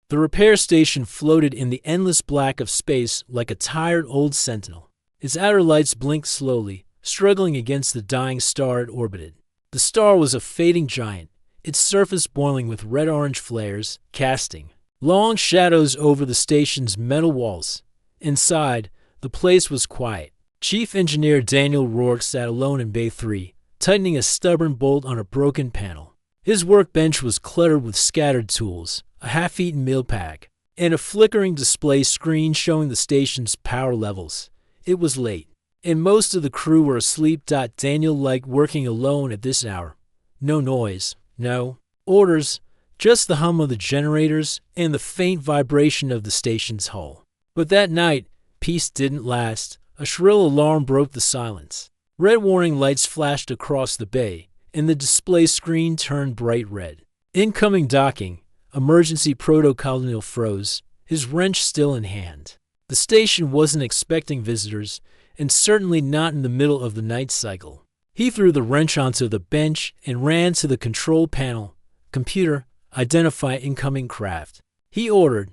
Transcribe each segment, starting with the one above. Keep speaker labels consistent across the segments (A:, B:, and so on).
A: The repair station floated in the endless black of space like a tired old sentinel. Its outer lights blinked slowly, struggling against the dying star it orbited. The star was a fading giant, its surface boiling with red-orange flares, casting long shadows over the station's metal walls. Inside, the place was quiet. Chief Engineer Daniel Rourke sat alone in Bay 3, tightening a stubborn bolt on a broken panel. His workbench was cluttered with scattered tools, a half-eaten meal pack, and a flickering display screen showing the station's power levels. It was late, and most of the crew were asleep. Daniel liked working alone at this hour. No noise, no orders, just the hum of the generators and the faint vibration of the station's hull. But that night, peace didn't last. A shrill alarm broke the silence. Red warning lights flashed across the bay, and the display screen turned bright red. Incoming docking. Emergency proto-colonial froze, his wrench still in hand. The station wasn't expecting visitors, and certainly not in the middle of the night cycle. He threw the wrench onto the bench and ran to the control panel. Computer, identify incoming craft. He ordered.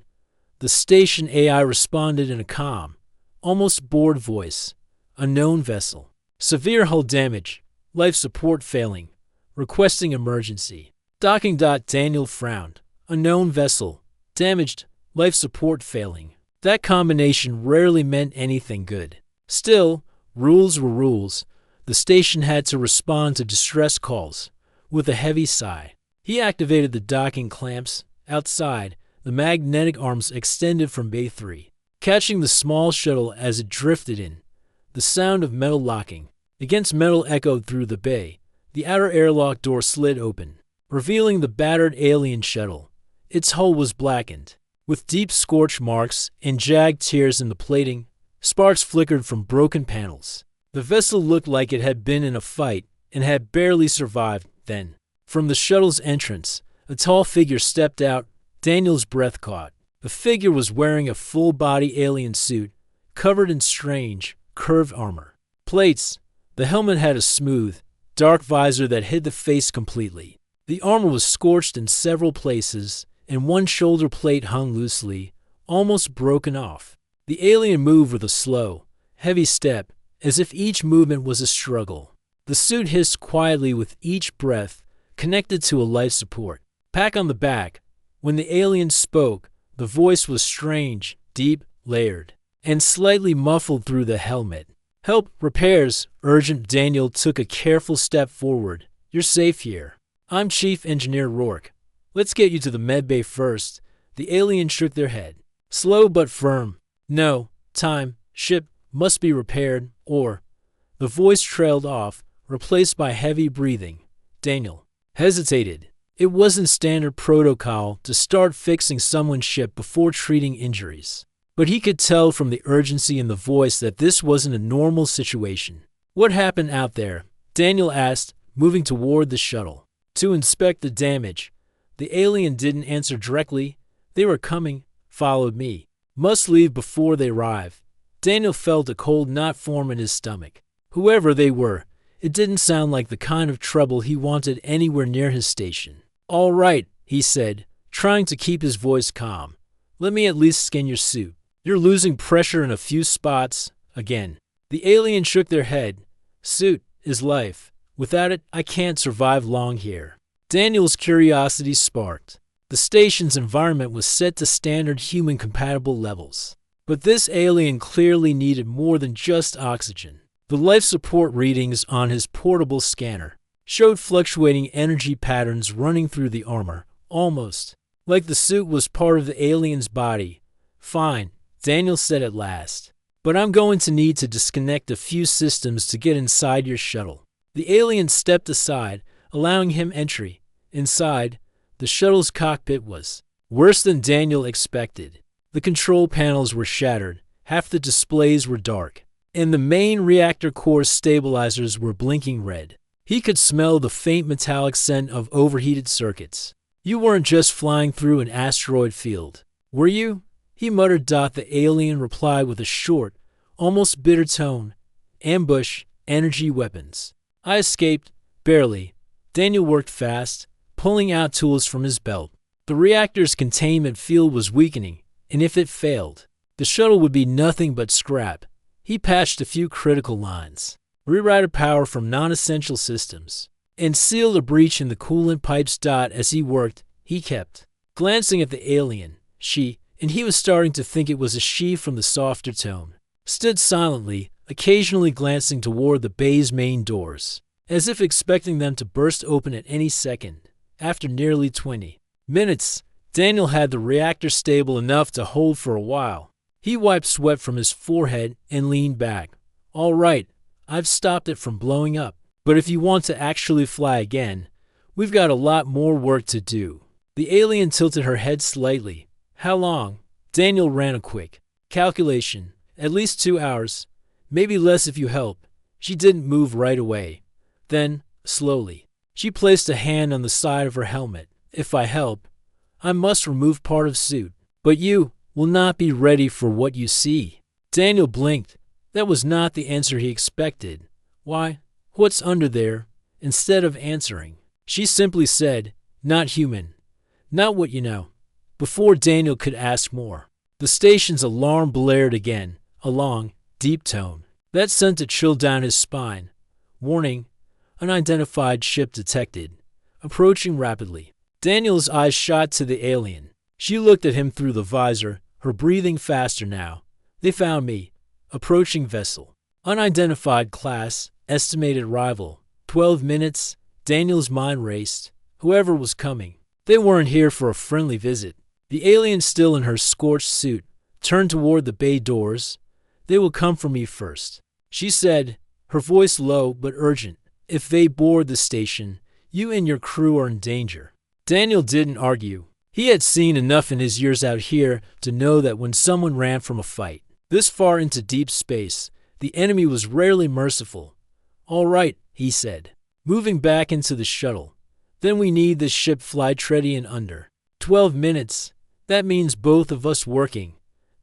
A: The station AI responded in a calm, almost bored voice. Unknown vessel. Severe hull damage. Life support failing. Requesting emergency. Docking. Daniel frowned. Unknown vessel. Damaged. Life support failing. That combination rarely meant anything good. Still, rules were rules. The station had to respond to distress calls. With a heavy sigh, he activated the docking clamps. Outside, the magnetic arms extended from Bay 3, catching the small shuttle as it drifted in. The sound of metal locking against metal echoed through the bay. The outer airlock door slid open, revealing the battered alien shuttle. Its hull was blackened, with deep scorch marks and jagged tears in the plating. Sparks flickered from broken panels. The vessel looked like it had been in a fight and had barely survived. Then, from the shuttle's entrance, a tall figure stepped out. Daniel's breath caught. The figure was wearing a full-body alien suit, covered in strange, curved armor. Plates. The helmet had a smooth, dark visor that hid the face completely. The armor was scorched in several places, and one shoulder plate hung loosely, almost broken off. The alien moved with a slow, heavy step, as if each movement was a struggle. The suit hissed quietly with each breath, connected to a life support pack on the back. When the alien spoke, the voice was strange, deep, layered, and slightly muffled through the helmet. Help, repairs, urgent. Daniel took a careful step forward. You're safe here. I'm Chief Engineer Rourke. Let's get you to the medbay first. The alien shook their head. Slow but firm. No, time, ship must be repaired, or... The voice trailed off, replaced by heavy breathing. Daniel hesitated. It wasn't standard protocol to start fixing someone's ship before treating injuries. But he could tell from the urgency in the voice that this wasn't a normal situation. What happened out there? Daniel asked, moving toward the shuttle. To inspect the damage. The alien didn't answer directly. They were coming, followed me. Must leave before they arrive. Daniel felt a cold knot form in his stomach. Whoever they were, it didn't sound like the kind of trouble he wanted anywhere near his station. All right, he said, trying to keep his voice calm. Let me at least scan your suit. You're losing pressure in a few spots. Again. The alien shook their head. Suit is life. Without it, I can't survive long here. Daniel's curiosity sparked. The station's environment was set to standard human-compatible levels. But this alien clearly needed more than just oxygen. The life support readings on his portable scanner showed fluctuating energy patterns running through the armor, almost like the suit was part of the alien's body. Fine, Daniel said at last. But I'm going to need to disconnect a few systems to get inside your shuttle. The alien stepped aside, allowing him entry. Inside, the shuttle's cockpit was worse than Daniel expected. The control panels were shattered, half the displays were dark, and the main reactor core stabilizers were blinking red. He could smell the faint metallic scent of overheated circuits. You weren't just flying through an asteroid field, were you? He muttered. The alien replied with a short, almost bitter tone. Ambush, energy weapons. I escaped, barely. Daniel worked fast, pulling out tools from his belt. The reactor's containment field was weakening, and if it failed, the shuttle would be nothing but scrap. He patched a few critical lines, rerouted power from non-essential systems, and sealed a breach in the coolant pipes. As he worked, he kept glancing at the alien. She, and he was starting to think it was a she from the softer tone, stood silently, occasionally glancing toward the bay's main doors, as if expecting them to burst open at any second. After nearly 20 minutes, Daniel had the reactor stable enough to hold for a while. He wiped sweat from his forehead and leaned back. All right, I've stopped it from blowing up. But if you want to actually fly again, we've got a lot more work to do. The alien tilted her head slightly. How long? Daniel ran a quick calculation. At least 2 hours. Maybe less if you help. She didn't move right away. Then, slowly, she placed a hand on the side of her helmet. If I help, I must remove part of suit. But you will not be ready for what you see. Daniel blinked. That was not the answer he expected. Why? What's under there? Instead of answering, she simply said, not human. Not what you know. Before Daniel could ask more, the station's alarm blared again, a long, deep tone that sent a chill down his spine. Warning, unidentified ship detected, approaching rapidly. Daniel's eyes shot to the alien. She looked at him through the visor, her breathing faster now. They found me. Approaching vessel. Unidentified class, estimated arrival. 12 minutes. Daniel's mind raced. Whoever was coming. They weren't here for a friendly visit. The alien, still in her scorched suit, turned toward the bay doors. They will come for me first, she said, her voice low but urgent. If they board the station, you and your crew are in danger. Daniel didn't argue. He had seen enough in his years out here to know that when someone ran from a fight this far into deep space, the enemy was rarely merciful. All right, he said, moving back into the shuttle. Then we need this ship flight ready in under 12 minutes. That means both of us working.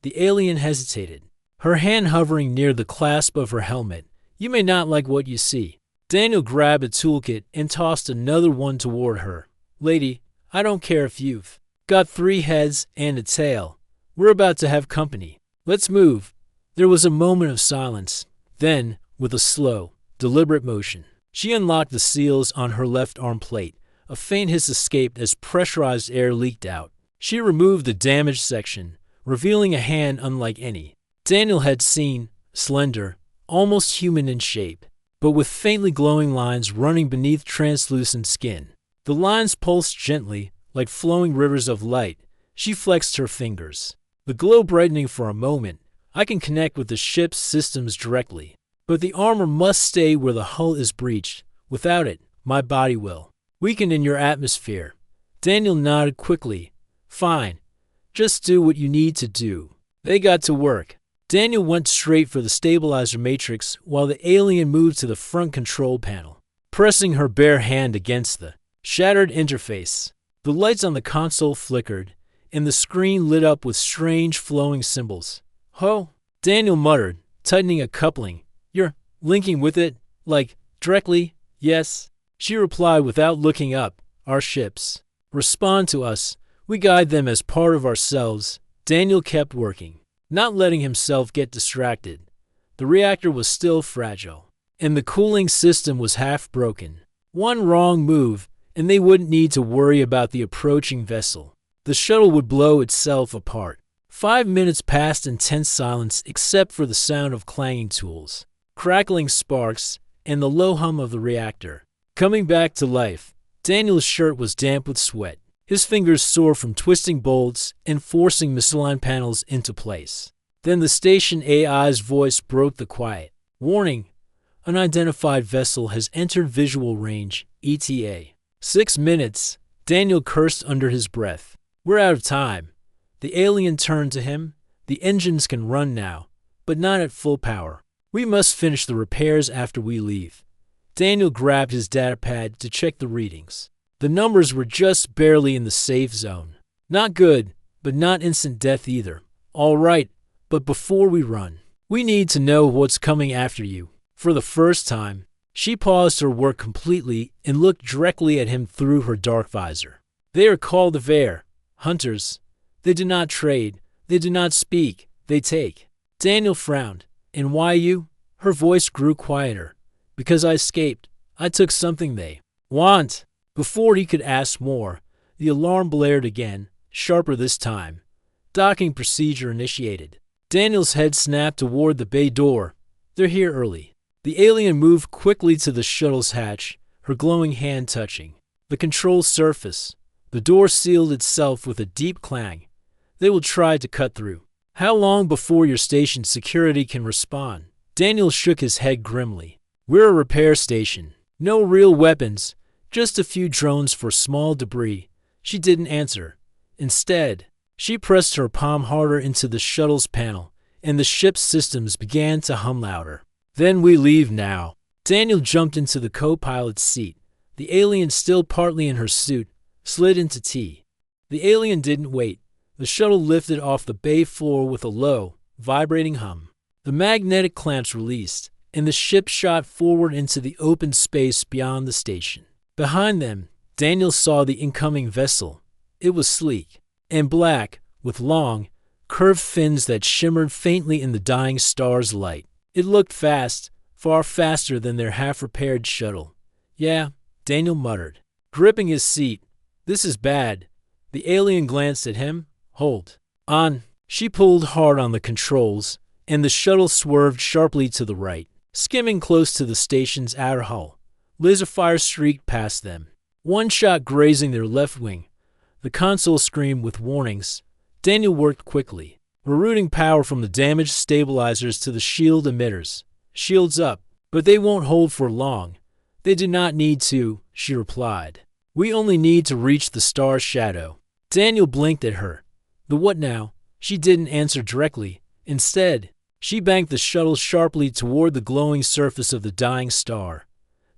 A: The alien hesitated, her hand hovering near the clasp of her helmet. You may not like what you see. Daniel grabbed a toolkit and tossed another one toward her. Lady, I don't care if you've got 3 heads and a tail. We're about to have company. Let's move. There was a moment of silence. Then, with a slow, deliberate motion, she unlocked the seals on her left arm plate. A faint hiss escaped as pressurized air leaked out. She removed the damaged section, revealing a hand unlike any Daniel had seen, slender, almost human in shape, but with faintly glowing lines running beneath translucent skin. The lines pulsed gently, like flowing rivers of light. She flexed her fingers, the glow brightening for a moment. I can connect with the ship's systems directly, but the armor must stay where the hull is breached. Without it, my body will weaken in your atmosphere. Daniel nodded quickly. Fine. Just do what you need to do. They got to work. Daniel went straight for the stabilizer matrix while the alien moved to the front control panel, pressing her bare hand against the shattered interface. The lights on the console flickered, and the screen lit up with strange flowing symbols. Ho! Daniel muttered, tightening a coupling. You're linking with it? Like, directly? Yes. She replied without looking up. Our ships respond to us. We guide them as part of ourselves. Daniel kept working, not letting himself get distracted. The reactor was still fragile, and the cooling system was half broken. One wrong move, and they wouldn't need to worry about the approaching vessel. The shuttle would blow itself apart. 5 minutes passed in tense silence except for the sound of clanging tools, crackling sparks, and the low hum of the reactor coming back to life. Daniel's shirt was damp with sweat, his fingers sore from twisting bolts and forcing misaligned panels into place. Then the station AI's voice broke the quiet. Warning, unidentified vessel has entered visual range, ETA. 6 minutes. Daniel cursed under his breath. We're out of time. The alien turned to him. The engines can run now, but not at full power. We must finish the repairs after we leave. Daniel grabbed his datapad to check the readings. The numbers were just barely in the safe zone. Not good, but not instant death either. All right, but before we run, we need to know what's coming after you. For the first time, she paused her work completely and looked directly at him through her dark visor. They are called the Vare. Hunters. They do not trade. They do not speak. They take. Daniel frowned. And why you? Her voice grew quieter. Because I escaped. I took something they want. Before he could ask more, the alarm blared again, sharper this time. Docking procedure initiated. Daniel's head snapped toward the bay door. They're here early. The alien moved quickly to the shuttle's hatch, her glowing hand touching the control surface. The door sealed itself with a deep clang. They will try to cut through. How long before your station's security can respond? Daniel shook his head grimly. We're a repair station. No real weapons, just a few drones for small debris. She didn't answer. Instead, she pressed her palm harder into the shuttle's panel, and the ship's systems began to hum louder. Then we leave now. Daniel jumped into the co-pilot's seat. The alien, still partly in her suit, slid into T. The alien didn't wait. The shuttle lifted off the bay floor with a low, vibrating hum. The magnetic clamps released, and the ship shot forward into the open space beyond the station. Behind them, Daniel saw the incoming vessel. It was sleek and black, with long, curved fins that shimmered faintly in the dying star's light. It looked fast, far faster than their half-repaired shuttle. Yeah, Daniel muttered, gripping his seat. This is bad. The alien glanced at him. Hold on. She pulled hard on the controls, and the shuttle swerved sharply to the right, skimming close to the station's outer hull. Laser fire streaked past them, one shot grazing their left wing. The console screamed with warnings. Daniel worked quickly, rerouting power from the damaged stabilizers to the shield emitters. Shields up, but they won't hold for long. They do not need to, she replied. We only need to reach the star's shadow. Daniel blinked at her. The what now? She didn't answer directly. Instead, she banked the shuttle sharply toward the glowing surface of the dying star.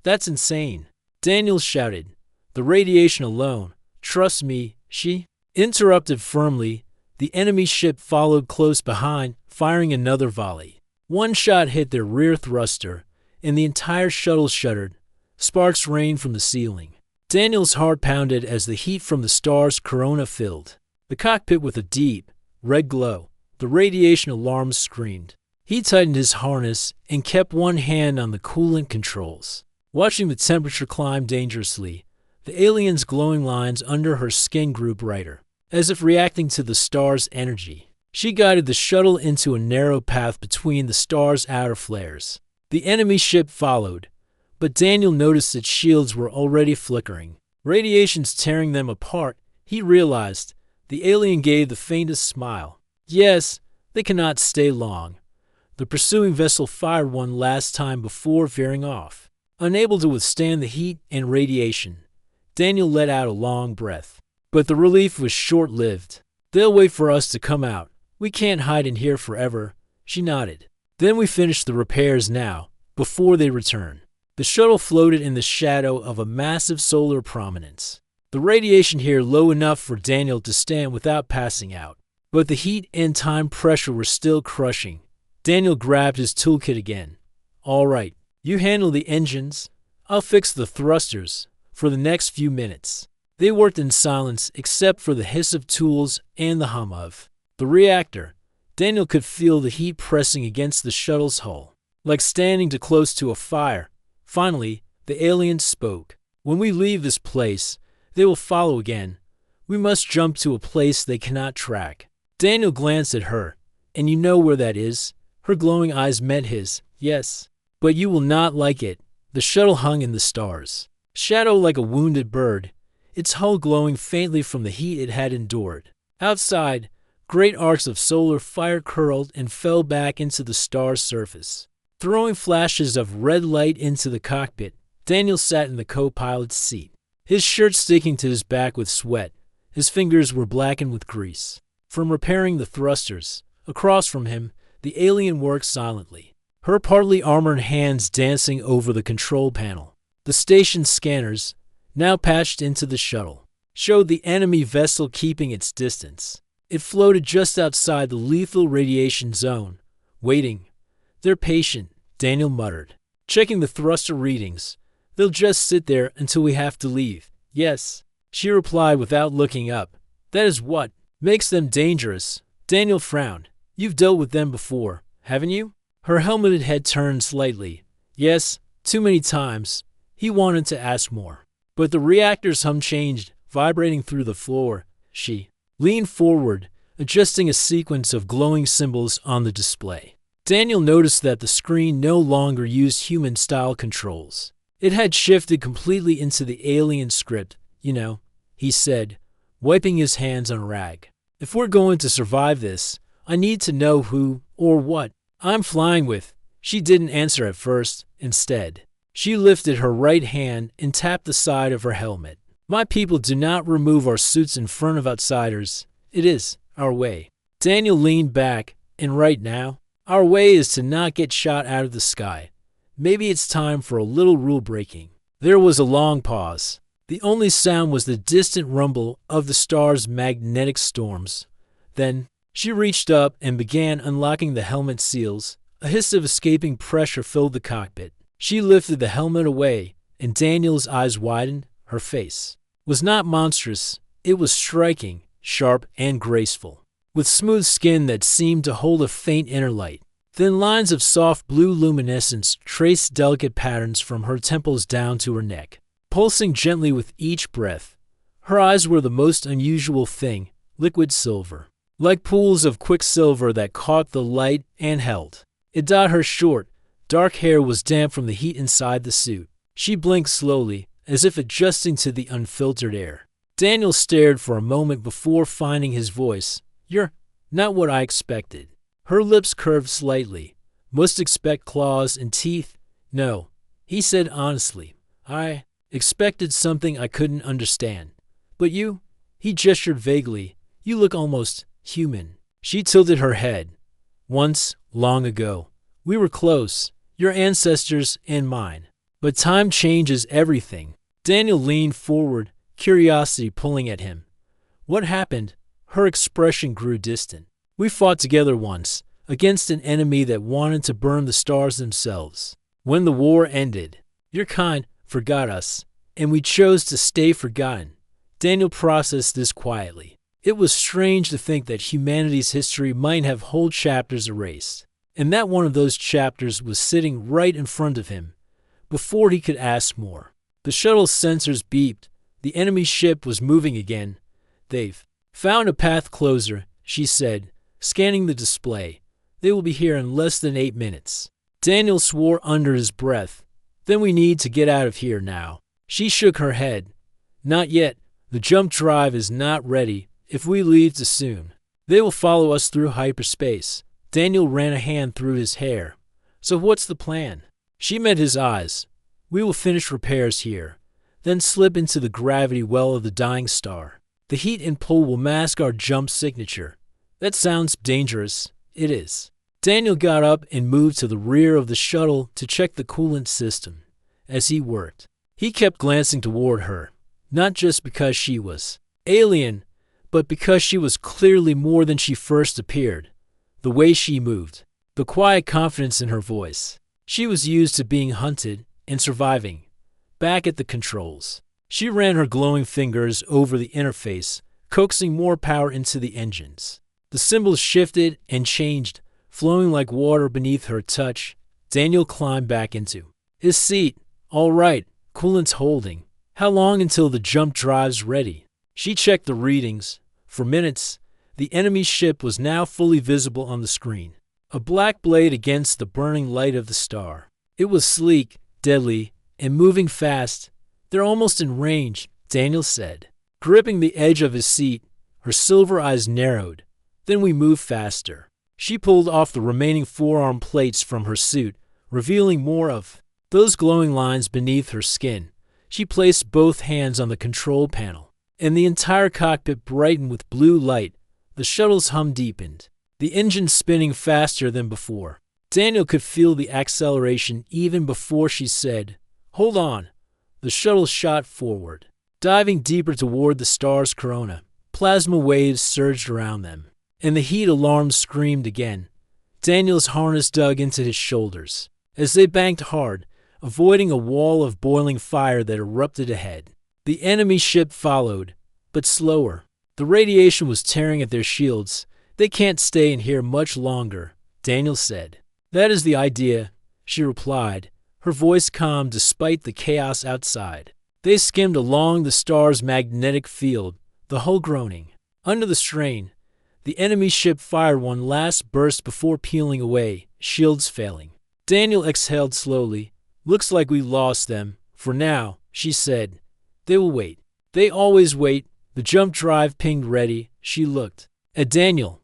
A: That's insane, Daniel shouted. The radiation alone. Trust me, she interrupted firmly. The enemy ship followed close behind, firing another volley. One shot hit their rear thruster, and the entire shuttle shuddered. Sparks rained from the ceiling. Daniel's heart pounded as the heat from the star's corona filled the cockpit with a deep, red glow. The radiation alarms screamed. He tightened his harness and kept one hand on the coolant controls, watching the temperature climb dangerously. The alien's glowing lines under her skin grew brighter, as if reacting to the star's energy. She guided the shuttle into a narrow path between the star's outer flares. The enemy ship followed, but Daniel noticed its shields were already flickering, radiations tearing them apart. He realized. The alien gave the faintest smile. Yes, they cannot stay long. The pursuing vessel fired one last time before veering off. Unable to withstand the heat and radiation, Daniel let out a long breath. But the relief was short-lived. They'll wait for us to come out. We can't hide in here forever, she nodded. Then we finish the repairs now, before they return. The shuttle floated in the shadow of a massive solar prominence. The radiation here low enough for Daniel to stand without passing out. But the heat and time pressure were still crushing. Daniel grabbed his toolkit again. All right, you handle the engines. I'll fix the thrusters for the next few minutes. They worked in silence except for the hiss of tools and the hum of the reactor. Daniel could feel the heat pressing against the shuttle's hull, like standing too close to a fire. Finally, the alien spoke. When we leave this place, they will follow again. We must jump to a place they cannot track. Daniel glanced at her. And you know where that is? Her glowing eyes met his. Yes. But you will not like it. The shuttle hung in the stars, shadow like a wounded bird, its hull glowing faintly from the heat it had endured. Outside, great arcs of solar fire curled and fell back into the star's surface, throwing flashes of red light into the cockpit. Daniel sat in the co-pilot's seat, his shirt sticking to his back with sweat. His fingers were blackened with grease from repairing the thrusters. Across from him, the alien worked silently, her partly armored hands dancing over the control panel. The station scanners, now patched into the shuttle, showed the enemy vessel keeping its distance. It floated just outside the lethal radiation zone, waiting. They're patient, Daniel muttered, checking the thruster readings. They'll just sit there until we have to leave. Yes, she replied without looking up. That is what makes them dangerous. Daniel frowned. You've dealt with them before, haven't you? Her helmeted head turned slightly. Yes, too many times. He wanted to ask more. But the reactor's hum changed, vibrating through the floor. She leaned forward, adjusting a sequence of glowing symbols on the display. Daniel noticed that the screen no longer used human-style controls. It had shifted completely into the alien script, he said, wiping his hands on a rag. If we're going to survive this, I need to know who or what I'm flying with. She didn't answer at first. Instead, she lifted her right hand and tapped the side of her helmet. My people do not remove our suits in front of outsiders. It is our way. Daniel leaned back, and right now, our way is to not get shot out of the sky. Maybe it's time for a little rule breaking. There was a long pause. The only sound was the distant rumble of the star's magnetic storms. Then, she reached up and began unlocking the helmet seals. A hiss of escaping pressure filled the cockpit. She lifted the helmet away, and Daniel's eyes widened. Her face was not monstrous. It was striking, sharp, and graceful, with smooth skin that seemed to hold a faint inner light. Thin lines of soft blue luminescence traced delicate patterns from her temples down to her neck, pulsing gently with each breath. Her eyes were the most unusual thing, liquid silver, like pools of quicksilver that caught the light and held it. Her short, dark hair was damp from the heat inside the suit. She blinked slowly, as if adjusting to the unfiltered air. Daniel stared for a moment before finding his voice. You're not what I expected. Her lips curved slightly. Must expect claws and teeth? No, he said honestly. I expected something I couldn't understand. But you? He gestured vaguely. You look almost human. She tilted her head. Once, long ago, we were close, your ancestors and mine. But time changes everything. Daniel leaned forward, curiosity pulling at him. What happened? Her expression grew distant. We fought together once, against an enemy that wanted to burn the stars themselves. When the war ended, your kind forgot us, and we chose to stay forgotten. Daniel processed this quietly. It was strange to think that humanity's history might have whole chapters erased, and that one of those chapters was sitting right in front of him. Before he could ask more, the shuttle's sensors beeped. The enemy ship was moving again. They've found a path closer, she said, scanning the display. They will be here in less than 8 minutes. Daniel swore under his breath. Then we need to get out of here now. She shook her head. Not yet. The jump drive is not ready. If we leave too soon, they will follow us through hyperspace. Daniel ran a hand through his hair. So what's the plan? She met his eyes. We will finish repairs here, then slip into the gravity well of the dying star. The heat and pull will mask our jump signature. That sounds dangerous. It is. Daniel got up and moved to the rear of the shuttle to check the coolant system. As he worked, he kept glancing toward her, not just because she was alien, but because she was clearly more than she first appeared. The way she moved, the quiet confidence in her voice. She was used to being hunted and surviving. Back at the controls, she ran her glowing fingers over the interface, coaxing more power into the engines. The symbols shifted and changed, flowing like water beneath her touch. Daniel climbed back into his seat. All right, coolant's holding. How long until the jump drive's ready? She checked the readings. For minutes, the enemy ship was now fully visible on the screen, a black blade against the burning light of the star. It was sleek, deadly, and moving fast. They're almost in range, Daniel said. Gripping the edge of his seat, her silver eyes narrowed. Then we moved faster. She pulled off the remaining forearm plates from her suit, revealing more of those glowing lines beneath her skin. She placed both hands on the control panel, and the entire cockpit brightened with blue light. The shuttle's hum deepened, the engine spinning faster than before. Daniel could feel the acceleration even before she said, "Hold on." The shuttle shot forward, diving deeper toward the star's corona. Plasma waves surged around them, and the heat alarm screamed again. Daniel's harness dug into his shoulders as they banked hard, avoiding a wall of boiling fire that erupted ahead. The enemy ship followed, but slower. The radiation was tearing at their shields. They can't stay in here much longer, Daniel said. That is the idea, she replied, her voice calm despite the chaos outside. They skimmed along the star's magnetic field, the hull groaning. Under the strain, the enemy ship fired one last burst before peeling away, shields failing. Daniel exhaled slowly. Looks like we lost them. For now, she said. They will wait. They always wait. The jump drive pinged ready. She looked at Daniel.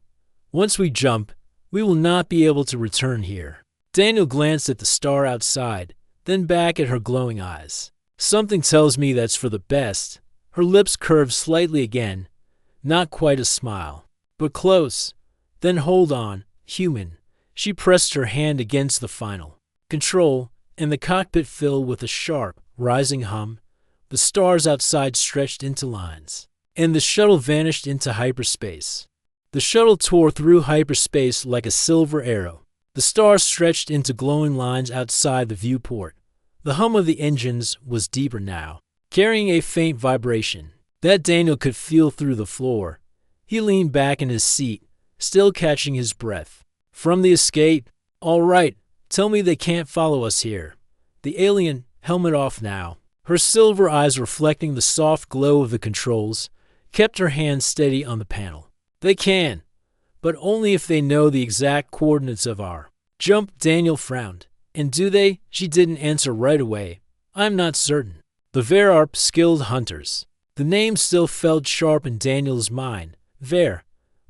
A: Once we jump, we will not be able to return here. Daniel glanced at the star outside, then back at her glowing eyes. Something tells me that's for the best. Her lips curved slightly again. Not quite a smile, but close. Then hold on, human. She pressed her hand against the final control, and the cockpit filled with a sharp, rising hum. The stars outside stretched into lines, and the shuttle vanished into hyperspace. The shuttle tore through hyperspace like a silver arrow. The stars stretched into glowing lines outside the viewport. The hum of the engines was deeper now, carrying a faint vibration that Daniel could feel through the floor. He leaned back in his seat, still catching his breath. From the escape? All right, tell me they can't follow us here. The alien, helmet off now, her silver eyes reflecting the soft glow of the controls, kept her hand steady on the panel. They can, but only if they know the exact coordinates of our jump. Daniel frowned. And do they? She didn't answer right away. I'm not certain. The Ver are skilled hunters. The name still felt sharp in Daniel's mind. Ver.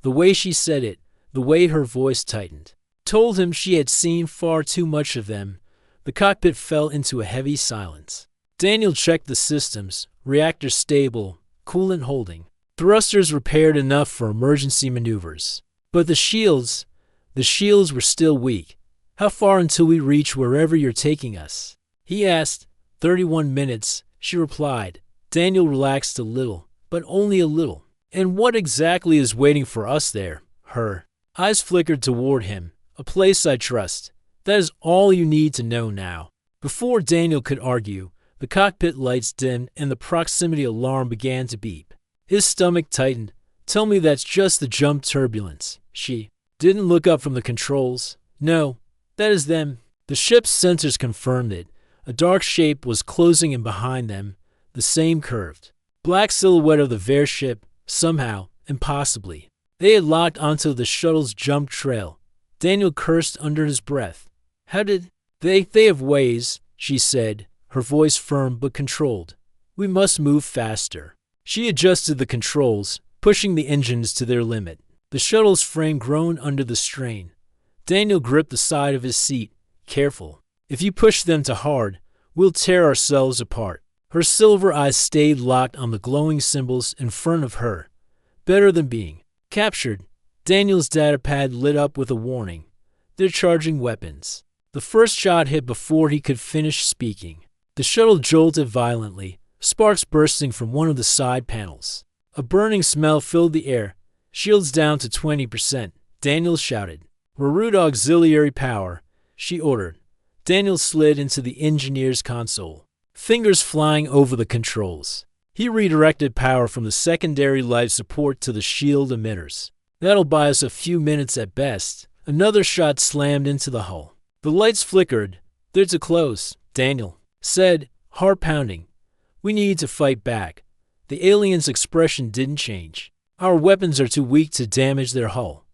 A: The way she said it, the way her voice tightened, told him she had seen far too much of them. The cockpit fell into a heavy silence. Daniel checked the systems. Reactor stable, coolant holding. Thrusters repaired enough for emergency maneuvers. But the shields were still weak. How far until we reach wherever you're taking us? He asked. 31 minutes, she replied. Daniel relaxed a little, but only a little. And what exactly is waiting for us there? Her eyes flickered toward him. A place I trust. That is all you need to know now. Before Daniel could argue, the cockpit lights dimmed and the proximity alarm began to beep. His stomach tightened. Tell me that's just the jump turbulence. She didn't look up from the controls. No, that is them. The ship's sensors confirmed it. A dark shape was closing in behind them, the same curved, black silhouette of the Ver ship. Somehow, impossibly, they had locked onto the shuttle's jump trail. Daniel cursed under his breath. How did they have ways, she said, her voice firm but controlled. We must move faster. She adjusted the controls, pushing the engines to their limit. The shuttle's frame groaned under the strain. Daniel gripped the side of his seat. Careful. If you push them too hard, we'll tear ourselves apart. Her silver eyes stayed locked on the glowing symbols in front of her. Better than being captured. Daniel's datapad lit up with a warning. They're charging weapons. The first shot hit before he could finish speaking. The shuttle jolted violently, sparks bursting from one of the side panels. A burning smell filled the air. Shields down to 20%. Daniel shouted. Reroute auxiliary power, she ordered. Daniel slid into the engineer's console, fingers flying over the controls. He redirected power from the secondary life support to the shield emitters. That'll buy us a few minutes at best. Another shot slammed into the hull. The lights flickered. They're too close, Daniel said, heart pounding. We need to fight back. The alien's expression didn't change. Our weapons are too weak to damage their hull.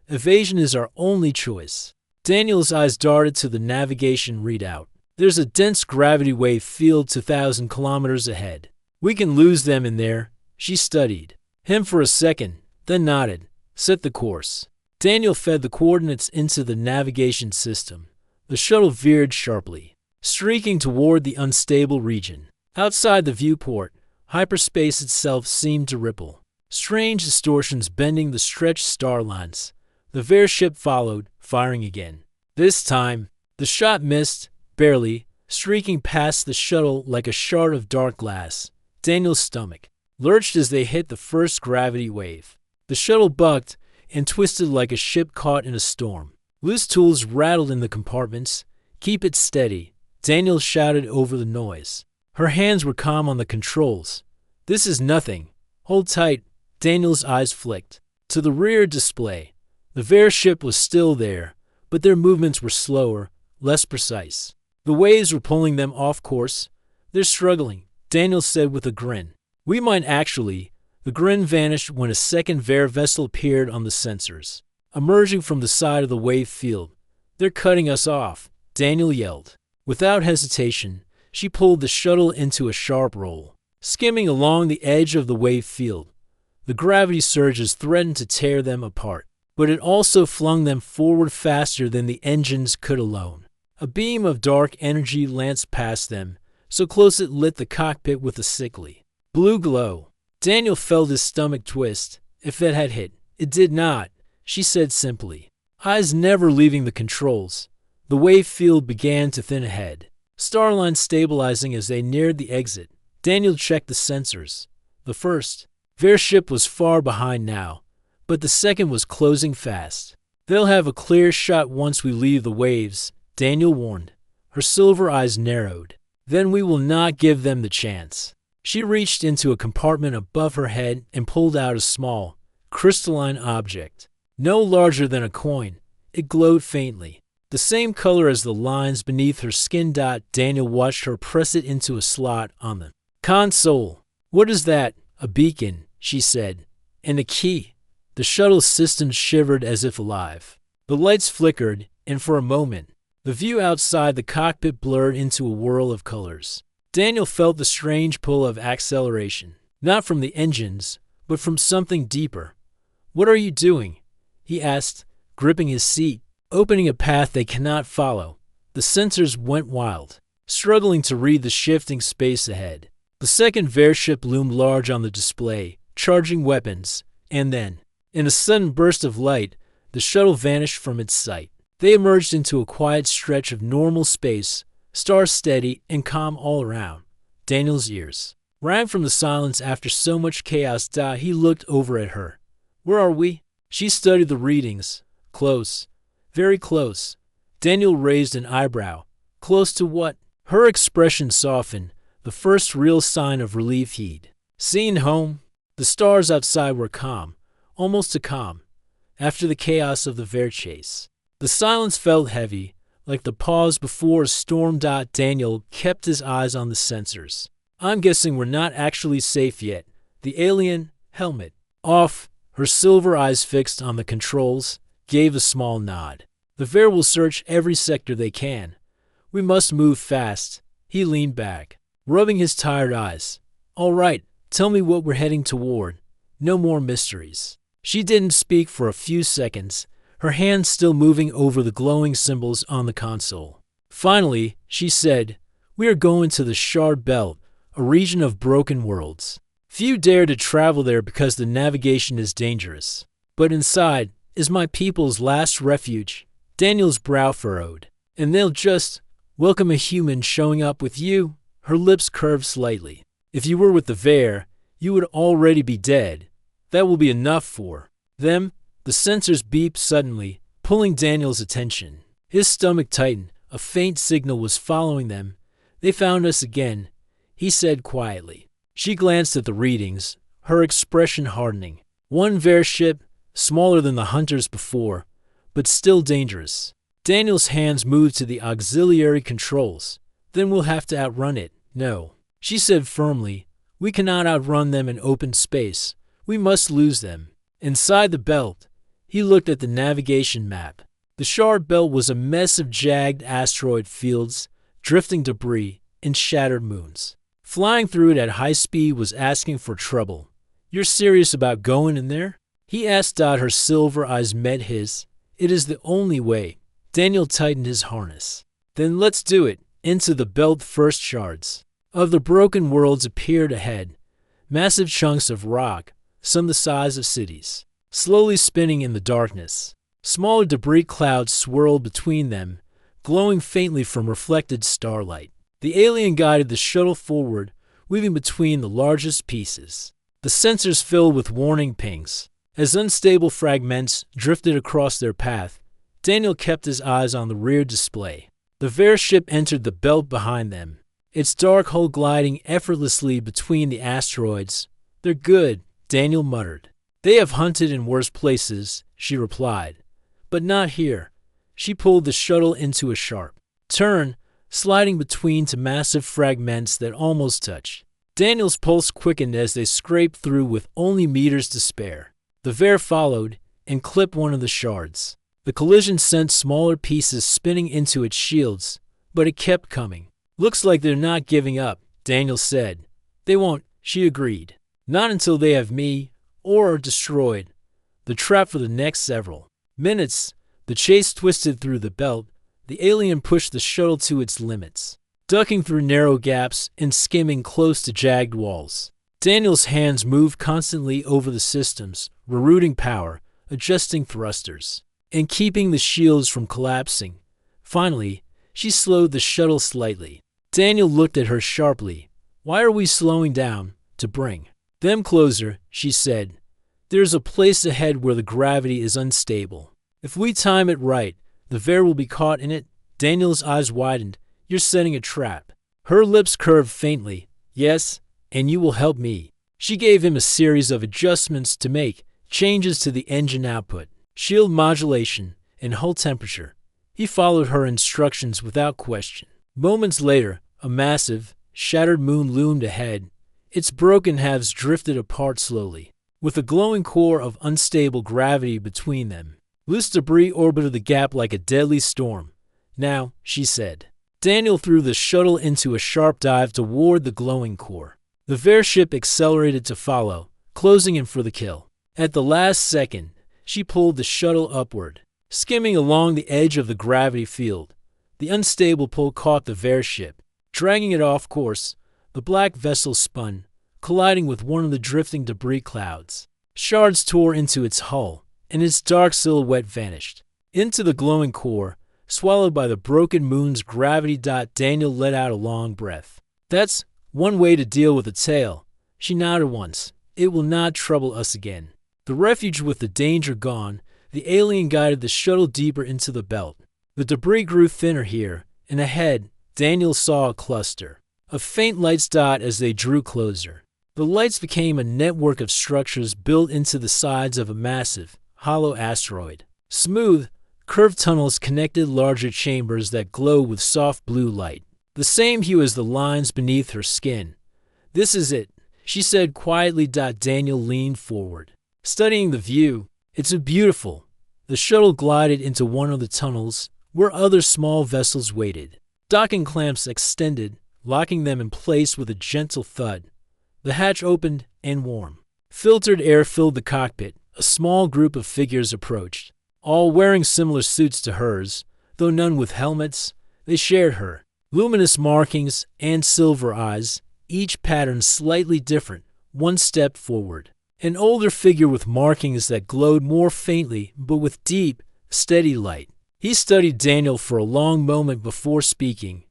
A: Evasion is our only choice. Daniel's eyes darted to the navigation readout. There's a dense gravity wave field 2,000 kilometers ahead. We can lose them in there. She studied him for a second, then nodded. Set the course. Daniel fed the coordinates into the navigation system. The shuttle veered sharply, streaking toward the unstable region. Outside the viewport, hyperspace itself seemed to ripple. Strange distortions bending the stretched star lines. The Ver ship followed, firing again. This time, the shot missed, barely, streaking past the shuttle like a shard of dark glass. Daniel's stomach lurched as they hit the first gravity wave. The shuttle bucked and twisted like a ship caught in a storm. Loose tools rattled in the compartments. Keep it steady, Daniel shouted over the noise. Her hands were calm on the controls. This is nothing. Hold tight, Daniel's eyes flicked to the rear display. The viewership was still there, but their movements were slower, less precise. The waves were pulling them off course. They're struggling, Daniel said with a grin. We might actually. The grin vanished when a second Ver vessel appeared on the sensors, emerging from the side of the wave field. They're cutting us off, Daniel yelled. Without hesitation, she pulled the shuttle into a sharp roll, skimming along the edge of the wave field. The gravity surges threatened to tear them apart, but it also flung them forward faster than the engines could alone. A beam of dark energy lanced past them, so close it lit the cockpit with a sickly blue glow. Daniel felt his stomach twist. If it had hit, it did not, she said simply, eyes never leaving the controls. The wave field began to thin ahead, Starline stabilizing as they neared the exit. Daniel checked the sensors. The first viewership was far behind now, but the second was closing fast. They'll have a clear shot once we leave the waves, Daniel warned. Her silver eyes narrowed. Then we will not give them the chance. She reached into a compartment above her head and pulled out a small, crystalline object. No larger than a coin, it glowed faintly. The same color as the lines beneath her skin. Daniel watched her press it into a slot on the console. What is that? A beacon, she said. And a key. The shuttle system shivered as if alive. The lights flickered, and for a moment, the view outside the cockpit blurred into a whirl of colors. Daniel felt the strange pull of acceleration, not from the engines, but from something deeper. What are you doing? He asked, gripping his seat, opening a path they cannot follow. The sensors went wild, struggling to read the shifting space ahead. The second viewership loomed large on the display, charging weapons, and then, in a sudden burst of light, the shuttle vanished from its sight. They emerged into a quiet stretch of normal space, stars steady and calm all around. Daniel's ears rang from the silence after so much chaos. He looked over at her. Where are we? She studied the readings. Close. Very close. Daniel raised an eyebrow. Close to what? Her expression softened, the first real sign of relief he'd seen home. The stars outside were calm, almost too calm, after the chaos of the Ver chase. The silence felt heavy, like the pause before a storm. Daniel kept his eyes on the sensors. I'm guessing we're not actually safe yet. The alien helmet off, her silver eyes fixed on the controls, gave a small nod. The Ver will search every sector they can. We must move fast. He leaned back, rubbing his tired eyes. All right, tell me what we're heading toward. No more mysteries. She didn't speak for a few seconds, her hands still moving over the glowing symbols on the console. Finally, she said, we are going to the Shard Belt, a region of broken worlds. Few dare to travel there because the navigation is dangerous. But inside is my people's last refuge. Daniel's brow furrowed. And they'll just welcome a human showing up with you? Her lips curved slightly. If you were with the Ver, you would already be dead. That will be enough for them. The sensors beeped suddenly, pulling Daniel's attention. His stomach tightened. A faint signal was following them. They found us again, he said quietly. She glanced at the readings, her expression hardening. One viewership, smaller than the hunters before, but still dangerous. Daniel's hands moved to the auxiliary controls. Then we'll have to outrun it. No, she said firmly. We cannot outrun them in open space. We must lose them. Inside the belt, he looked at the navigation map. The Shard Belt was a mess of jagged asteroid fields, drifting debris, and shattered moons. Flying through it at high speed was asking for trouble. You're serious about going in there? He asked. Her silver eyes met his. It is the only way. Daniel tightened his harness. Then let's do it. Into the belt first. Shards of the broken worlds appeared ahead. Massive chunks of rock, some the size of cities, slowly spinning in the darkness. Smaller debris clouds swirled between them, glowing faintly from reflected starlight. The alien guided the shuttle forward, weaving between the largest pieces. The sensors filled with warning pings. As unstable fragments drifted across their path, Daniel kept his eyes on the rear display. The Ver ship entered the belt behind them, its dark hull gliding effortlessly between the asteroids. They're good, Daniel muttered. They have hunted in worse places, she replied. But not here. She pulled the shuttle into a sharp turn, sliding between two massive fragments that almost touched. Daniel's pulse quickened as they scraped through with only meters to spare. The Veer followed and clipped one of the shards. The collision sent smaller pieces spinning into its shields, but it kept coming. Looks like they're not giving up, Daniel said. They won't, she agreed. Not until they have me, or are destroyed. The trap for the next several minutes. The chase twisted through the belt. The alien pushed the shuttle to its limits, ducking through narrow gaps and skimming close to jagged walls. Daniel's hands moved constantly over the systems, rerouting power, adjusting thrusters, and keeping the shields from collapsing. Finally, she slowed the shuttle slightly. Daniel looked at her sharply. Why are we slowing down? To bring them closer, she said. There's a place ahead where the gravity is unstable. If we time it right, the Veer will be caught in it. Daniel's eyes widened. You're setting a trap. Her lips curved faintly. Yes, and you will help me. She gave him a series of adjustments to make, changes to the engine output, shield modulation, and hull temperature. He followed her instructions without question. Moments later, a massive, shattered moon loomed ahead. Its broken halves drifted apart slowly, with a glowing core of unstable gravity between them. Loose debris orbited the gap like a deadly storm. Now, she said. Daniel threw the shuttle into a sharp dive toward the glowing core. The Veer ship accelerated to follow, closing in for the kill. At the last second, she pulled the shuttle upward, skimming along the edge of the gravity field. The unstable pull caught the Veer ship, dragging it off course. The black vessel spun, colliding with one of the drifting debris clouds. Shards tore into its hull, and its dark silhouette vanished into the glowing core, swallowed by the broken moon's gravity. Daniel let out a long breath. That's one way to deal with a tail. She nodded once. It will not trouble us again. The refuge with the danger gone, the alien guided the shuttle deeper into the belt. The debris grew thinner here, and ahead, Daniel saw a cluster of faint lights dot as they drew closer. The lights became a network of structures built into the sides of a massive, hollow asteroid. Smooth, curved tunnels connected larger chambers that glowed with soft blue light, the same hue as the lines beneath her skin. This is it, she said quietly. Daniel leaned forward, studying the view. It's beautiful. The shuttle glided into one of the tunnels, where other small vessels waited. Docking clamps extended, locking them in place with a gentle thud. The hatch opened, and warm, filtered air filled the cockpit. A small group of figures approached, all wearing similar suits to hers, though none with helmets. They shared her luminous markings and silver eyes, each pattern slightly different. One stepped forward, an older figure with markings that glowed more faintly but with deep, steady light. He studied Daniel for a long moment before speaking.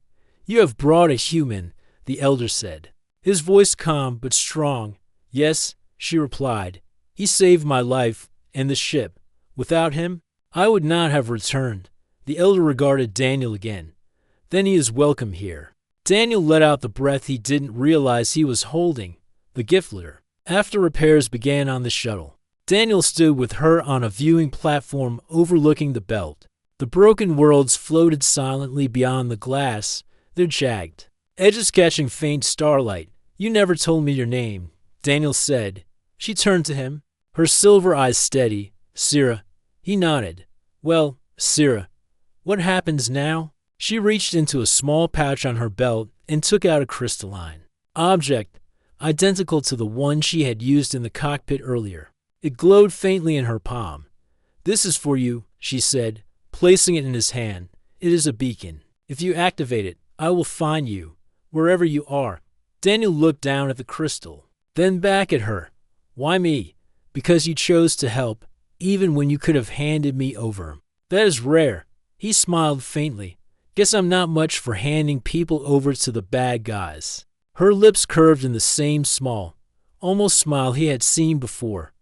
A: You have brought a human, the elder said, his voice calm but strong. Yes, she replied. He saved my life and the ship. Without him, I would not have returned. The elder regarded Daniel again. Then he is welcome here. Daniel let out the breath he didn't realize he was holding, the gift litter. After repairs began on the shuttle, Daniel stood with her on a viewing platform overlooking the belt. The broken worlds floated silently beyond the glass, their jagged edges catching faint starlight. You never told me your name, Daniel said. She turned to him, her silver eyes steady. Sira. He nodded. Well, Sira, what happens now? She reached into a small pouch on her belt and took out a crystalline object, identical to the one she had used in the cockpit earlier. It glowed faintly in her palm. This is for you, she said, placing it in his hand. It is a beacon. If you activate it, I will find you, wherever you are. Daniel looked down at the crystal, then back at her. Why me? Because you chose to help, even when you could have handed me over. That is rare. He smiled faintly. Guess I'm not much for handing people over to the bad guys. Her lips curved in the same small, almost smile he had seen before.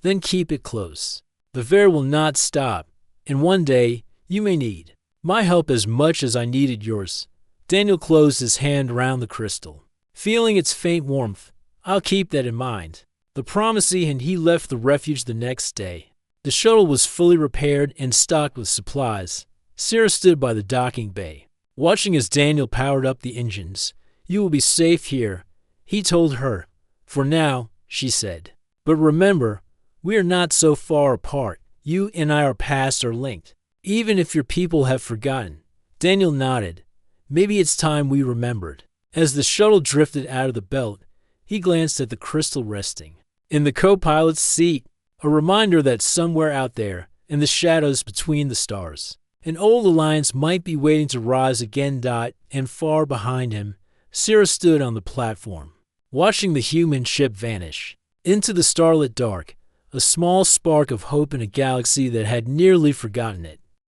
A: Then keep it close. The Veer will not stop, and one day you may need my help as much as I needed yours. Daniel closed his hand around the crystal, feeling its faint warmth. I'll keep that in mind. The Promisee and he left the refuge the next day. The shuttle was fully repaired and stocked with supplies. Sarah stood by the docking bay, watching as Daniel powered up the engines. "You will be safe here," he told her. "For now," she said. "But remember, we are not so far apart. You and our pasts are linked, even if your people have forgotten." Daniel nodded. "Maybe it's time we remembered." As the shuttle drifted out of the belt, he glanced at the crystal resting in the co-pilot's seat, a reminder that somewhere out there, in the shadows between the stars, an old alliance might be waiting to rise again. And far behind him, Sarah stood on the platform, watching the human ship vanish into the starlit dark, a small spark of hope in a galaxy that had nearly forgotten it.